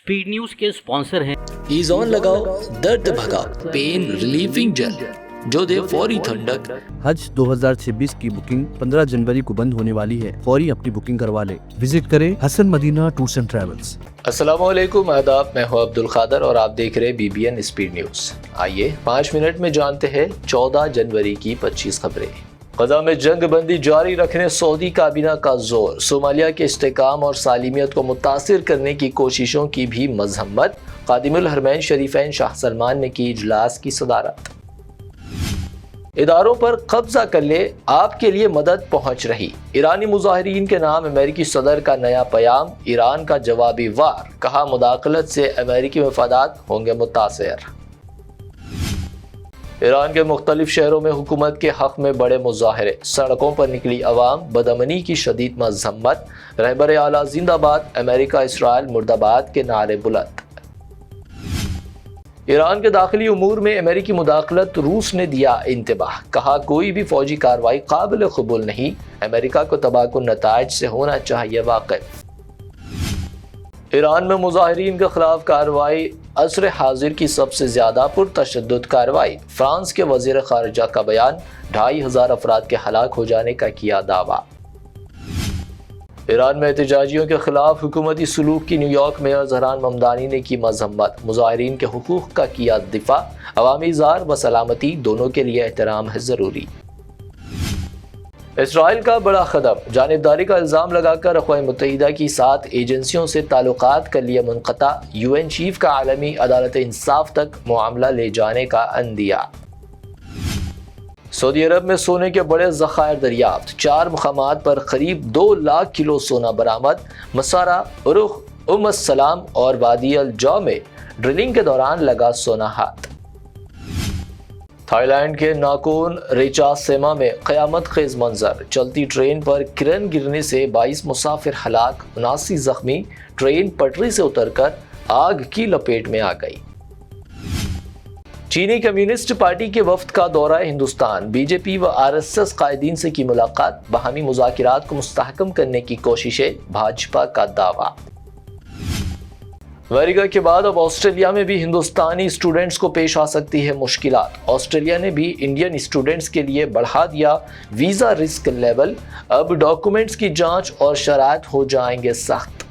Speed news के sponsor हैं ईज़ॉन लगाओ, दर्द भगाओ, पेन रिलीविंग जेल जो दे फौरी ठंडक। हज 2026 की बुकिंग 15 जनवरी को बंद होने वाली है। फौरी अपनी बुकिंग करवा ले। विजिट करें Hasan Madina tours and travels. अस्सलामुअलैकुम, आदाब। मैं हूं अब्दुल खादर और आप देख रहे हैं BBN स्पीड न्यूज। आइए 5 मिनट में जानते हैं 14 जनवरी की 25 खबरें। गजा में जंग बंदी जारी रखने सऊदी काबीना का जोर। सोमालिया के इस्तेकाम और सालिमियत को मुतासिर करने की कोशिशों की भी मजम्मत। खादिमुल हरमैन शरीफैन शाह सलमान ने की इजलास की सदारत। इदारों पर कब्जा कर ले, आपके लिए मदद पहुंच रही। ईरानी मुजाहिरीन के नाम अमेरिकी सदर का नया पयाम। ईरान का जवाबी वार, कहा मुदाखलत से अमेरिकी मफादात होंगे मुतासर। ईरान के मुख्तलिफ शहरों में हुकूमत के हक में बड़े मुजाहरे। सड़कों पर निकली अवाम, बदअमनी की शदीद मजम्मत। रहबर आला जिंदाबाद, अमेरिका इसराइल मुर्दाबाद के नारे बुलंद। ईरान के दाखिली उमूर में अमेरिकी मुदाखलत, रूस ने दिया इंतबाह। कहा कोई भी फौजी कार्रवाई काबिल कबूल नहीं, अमेरिका को तबाहकुन नताइज से होना चाहिए वाकिफ। ईरान में मुजाहिरीन के खिलाफ कार्रवाई असर हाजिर की सबसे ज्यादा पुरतशद्दुद कार्रवाई। फ्रांस के वजीर खारजा का बयान, 2500 अफराद के हलाक हो जाने का किया दावा। ईरान में एहतजाजियों के खिलाफ हुकूमती सलूक की न्यूयॉर्क मेयर जहरान ममदानी ने की मजम्मत। मुजाहिरीन के हुकूक का किया दिफा। अवामी इज़हार व सलामती दोनों के लिए एहतराम है ज़रूरी। इसराइल का बड़ा कदम, जानिबदारी का इल्ज़ाम लगाकर अक़वाम मुत्तहिदा की 7 एजेंसियों से ताल्लुकात कर लिए मुनक़ता। UN चीफ का आलमी अदालत इंसाफ तक मामला ले जाने का अंदिया। सऊदी अरब में सोने के बड़े ज़खायर दरियाफ्त। 4 मकामात पर करीब 2 लाख किलो सोना बरामद। मसारा, उरुख, सलाम और वादी अल जौ में ड्रिलिंग के दौरान लगा सोना हाथ। थाईलैंड के नाकोन रेचासेमा में क़यामत खेज मंजर। चलती ट्रेन पर किरण गिरने से 22 मुसाफिर हलाक, 79 जख्मी। ट्रेन पटरी से उतरकर आग की लपेट में आ गई। चीनी कम्युनिस्ट पार्टी के वफ्द का दौरा हिंदुस्तान। BJP व RSS कायदीन से की मुलाकात। बाहमी मुज़ाकिरात को मुस्तहकम करने की कोशिशें, भाजपा का दावा। अमेरिका के बाद अब ऑस्ट्रेलिया में भी हिंदुस्तानी स्टूडेंट्स को पेश आ सकती है मुश्किलात। ऑस्ट्रेलिया ने भी इंडियन स्टूडेंट्स के लिए बढ़ा दिया वीज़ा रिस्क लेवल। अब डॉक्यूमेंट्स की जांच और शराइत हो जाएंगे सख्त।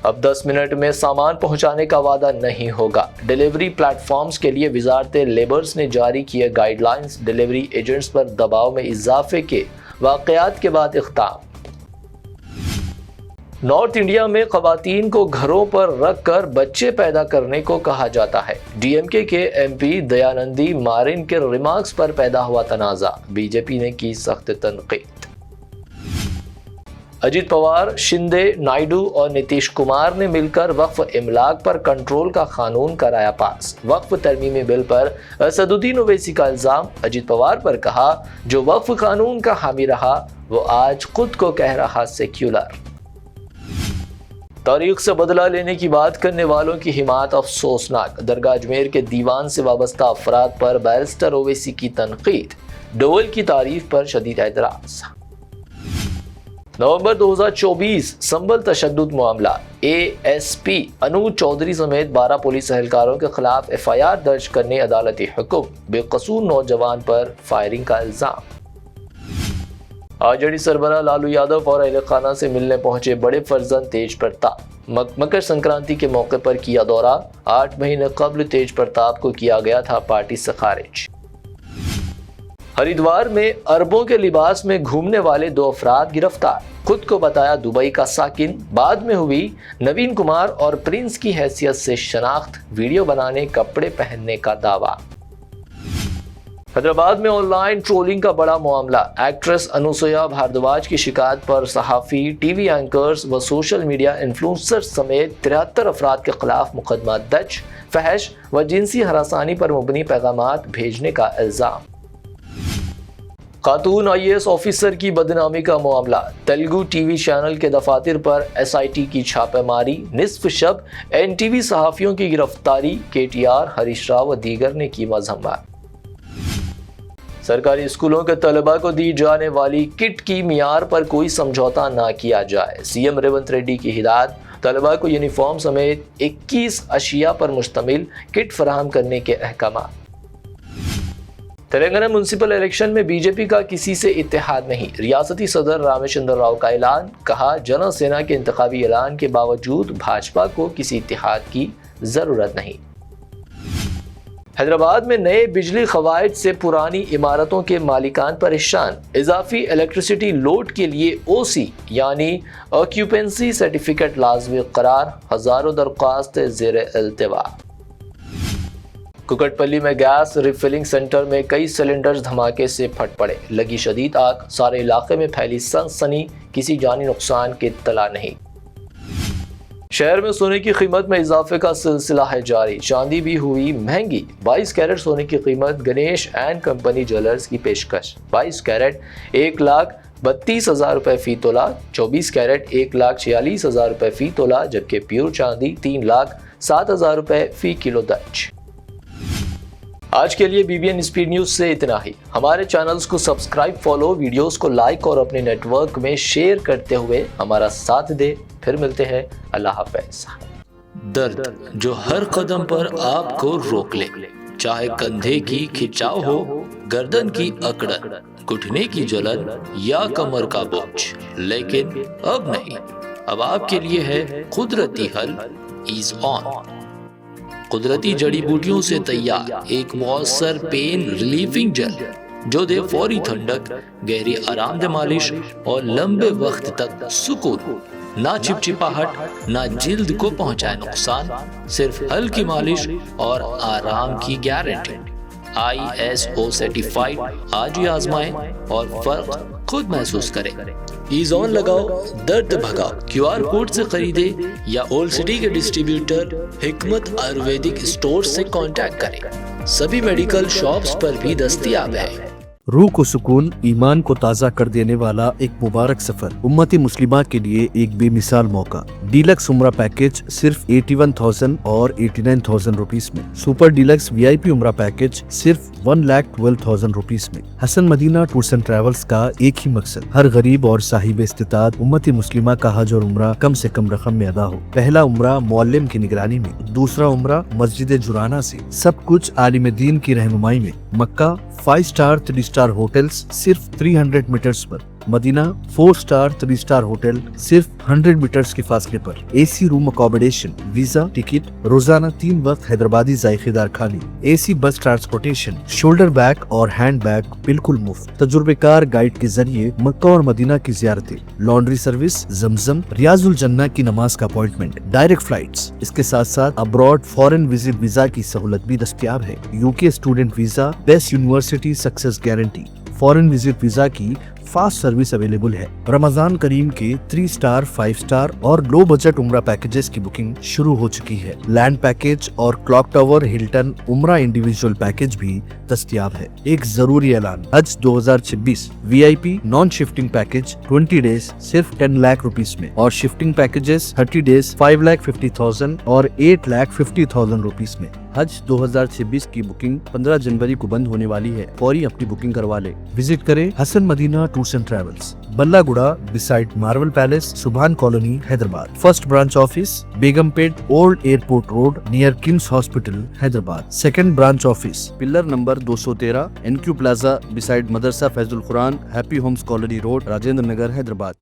अब 10 मिनट में सामान पहुंचाने का वादा नहीं होगा। डिलीवरी प्लेटफॉर्म्स के लिए वजारत लेबर्स ने जारी किए गाइडलाइंस। डिलीवरी एजेंट्स पर दबाव में इजाफे के वाक़यात के बाद इख्ताम। नॉर्थ इंडिया में ख़वातीन को घरों पर रख कर बच्चे पैदा करने को कहा जाता है। DMK के MP दयानंदी मारिन के रिमार्क्स पर पैदा हुआ तनाज़ा। BJP ने की सख्त तनक़ीद। अजित पवार, शिंदे, नायडू और नीतीश कुमार ने मिलकर वक्फ इमलाक पर कंट्रोल का कानून कराया पास। वक्फ तरमीमी बिल पर असदुद्दीन ओवैसी का इल्जाम। अजित पवार पर कहा जो वक्फ कानून का हामी रहा वो आज खुद को कह रहा सेक्युलर। तारीख से बदला लेने की बात करने वालों की हिमायत अफसोसनाक। दरगाह अजमेर के दीवान से वाबस्ता अफराद पर बैरिस्टर ओवैसी की तनकीद। डोवल की तारीफ पर शदीद एतराज। नवंबर 2024 संभल तशद्दुद मामला। ASP अनूज चौधरी समेत 12 पुलिस एहलकारों के खिलाफ FIR दर्ज करने अदालती हुक्म। बेकसूर नौजवान पर फायरिंग का इल्जाम। आरजेडी सरबराह लालू यादव और अहले खाना से मिलने पहुंचे बड़े फर्जंद तेज प्रताप। मकर संक्रांति के मौके पर किया दौरा। 8 महीने कबल तेज प्रताप को किया गया था पार्टी से खारिज। हरिद्वार में अरबों के लिबास में घूमने वाले 2 अफराद गिरफ्तार। खुद को बताया दुबई का साकिन। बाद में हुई नवीन कुमार और प्रिंस की हैसियत से शनाख्त। वीडियो बनाने, कपड़े पहनने का दावा। हैदराबाद में ऑनलाइन ट्रोलिंग का बड़ा मामला। एक्ट्रेस अनुसुया भारद्वाज की शिकायत पर सहाफ़ी, TV एंकर्स व सोशल मीडिया इन्फ्लुएंसर्स समेत 73 अफराद के खिलाफ मुकदमा दर्ज। फहश व जिनसी हरासानी पर मुबनी पैगामात भेजने का इल्जाम। खातून IAS ऑफिसर की बदनामी का मामला। तेलुगु TV चैनल के दफातर पर SIT की छापेमारी। निस्फ शब NTV सहाफ़ियों की गिरफ्तारी। KTR, हरीश राव व दीगर ने की मजम्मत। सरकारी स्कूलों के तलबा को दी जाने वाली किट की मियार पर कोई समझौता ना किया जाए। CM रेवंत रेड्डी की हिदायत। طلباء کو یونیفارم سمیت 21 اشیاء پر مشتمل کٹ فراہم کرنے کے احکامات۔ تلنگانہ میونسپل الیکشن میں بی جے پی کا کسی سے اتحاد نہیں، ریاستی صدر رامیشندر راؤ کا اعلان۔ کہا جنا سینا کے انتخابی اعلان کے باوجود بھاجپا کو کسی اتحاد کی ضرورت نہیں۔ حیدرآباد میں نئے بجلی قواعد سے پرانی عمارتوں کے مالکان پریشان، اضافی الیکٹریسٹی لوڈ کے لیے او سی یعنی آکیوپینسی سرٹیفکیٹ لازمی قرار، ہزاروں درخواستیں زیر التوا۔ ککٹ پلی میں گیس ریفلنگ سینٹر میں کئی سلنڈرز دھماکے سے پھٹ پڑے، لگی شدید آگ، سارے علاقے میں پھیلی سنسنی، کسی جانی نقصان کی اطلاع نہیں۔ شہر میں سونے کی قیمت میں اضافے کا سلسلہ ہے جاری، چاندی بھی ہوئی مہنگی، 22 کیرٹ سونے کی قیمت گنیش اینڈ کمپنی جیولرز کی پیشکش، 22 کیرٹ 1,32,000 روپے فی تولہ، 24 کیرٹ 1,46,000 روپے فی تولہ، جبکہ پیور چاندی 3,07,000 روپے فی کلو درج۔ آج کے لیے BBN اسپیڈ نیوز سے اتنا ہی۔ ہمارے چینلز کو سبسکرائب، فالو، ویڈیوز کو لائک اور اپنے نیٹ ورک میں شیئر کرتے ہوئے ہمارا ساتھ دے۔ پھر ملتے ہیں، اللہ حافظ۔ درد جو ہر قدم پر آپ کو روک لے، چاہے کندھے کی کھچاؤ ہو، گردن کی اکڑن، گھٹنے کی جلن یا کمر کا بوجھ، لیکن اب نہیں، اب آپ کے لیے ہے قدرتی حل ایز آن۔ قدرتی جڑی بوٹیوں سے تیار ایک مؤثر پین ریلیفنگ جل جو دے فوری ٹھنڈک، گہری آرام دہ مالش اور لمبے وقت تک سکون، نہ چپچپاہٹ نہ جلد کو پہنچائے نقصان، صرف ہلکی مالش اور آرام کی گارنٹی۔ ISO سرٹیفائیڈ، آج ہی آزمائیں اور فرق خود محسوس کریں۔ ایز آن لگاؤ، درد بھگاؤ۔ QR کوڈ سے خریدے یا اولڈ سٹی کے ڈسٹریبیوٹر حکمت آیورویدک اسٹور سے کانٹیکٹ کریں، سبھی میڈیکل شاپس پر بھی دستیاب ہے۔ روح کو سکون، ایمان کو تازہ کر دینے والا ایک مبارک سفر، امت مسلمہ کے لیے ایک بے مثال موقع۔ ڈیلکس عمرہ پیکج صرف 81,000 اور 89,000 روپیز میں، سپر ڈیلکس VIP عمرہ پیکج صرف 1,12,000 روپیز میں۔ حسن مدینہ ٹورز اینڈ ٹریولز کا ایک ہی مقصد، ہر غریب اور صاحب استطاعت امت مسلمہ کا حج اور عمرہ کم سے کم رقم میں ادا ہو۔ پہلا عمرہ معلم کی نگرانی میں، دوسرا عمرہ مسجد جرانہ سے، سب کچھ عالم دین کی رہنمائی میں۔ مکہ 5 سٹار 3 سٹار ہوٹلز صرف 300 میٹرز پر، مدینہ 4 سٹار 3 سٹار ہوٹل صرف 100 میٹرز کے فاصلے پر، AC روم اکوموڈیشن، ویزا، ٹکٹ، روزانہ 3 وقت حیدرآبادی ذائقے دار کھانے، AC بس ٹرانسپورٹیشن، شولڈر بیگ اور ہینڈ بیگ بالکل مفت، تجربے کار گائیڈ کے ذریعے مکہ اور مدینہ کی زیارتیں، لانڈری سروس، زمزم، ریاض الجنہ کی نماز کا اپوائنٹمنٹ، ڈائریکٹ فلائٹس۔ اس کے ساتھ ساتھ ابراڈ فارن وزٹ ویزا کی سہولت بھی دستیاب ہے، UK student visa, best university success guarantee, foreign visit visa کی فاسٹ سروس اویلیبل ہے۔ رمضان کریم کے 3 سٹار 5 سٹار اور لو بجٹ عمرہ پیکجز کی بکنگ شروع ہو چکی ہے۔ لینڈ پیکج اور کلاک ٹاور ہلٹن عمرہ انڈیویجول پیکج بھی دستیاب ہے۔ ایک ضروری اعلان، حج 2026 VIP non shifting package 20 days صرف 10 لاکھ روپیز میں، اور شفٹنگ پیکجز 30 ڈیز 5,50,000 اور 8,50,000 روپیز میں۔ حج 2026 کی بکنگ 15 جنوری کو بند ہونے والی ہے، فوری اپنی بکنگ کروا لے۔ وزٹ کریں Hasan Madina tours and travels, بلہ گڑا beside marvel palace, Subhan colony, Hyderabad. First branch office Begum Pet old airport road near kings hospital, Hyderabad. Second branch office pillar number 213 NQ plaza beside مدرسہ Faiz ul-Quran, happy homes colony road, Rajendra Nagar, Hyderabad.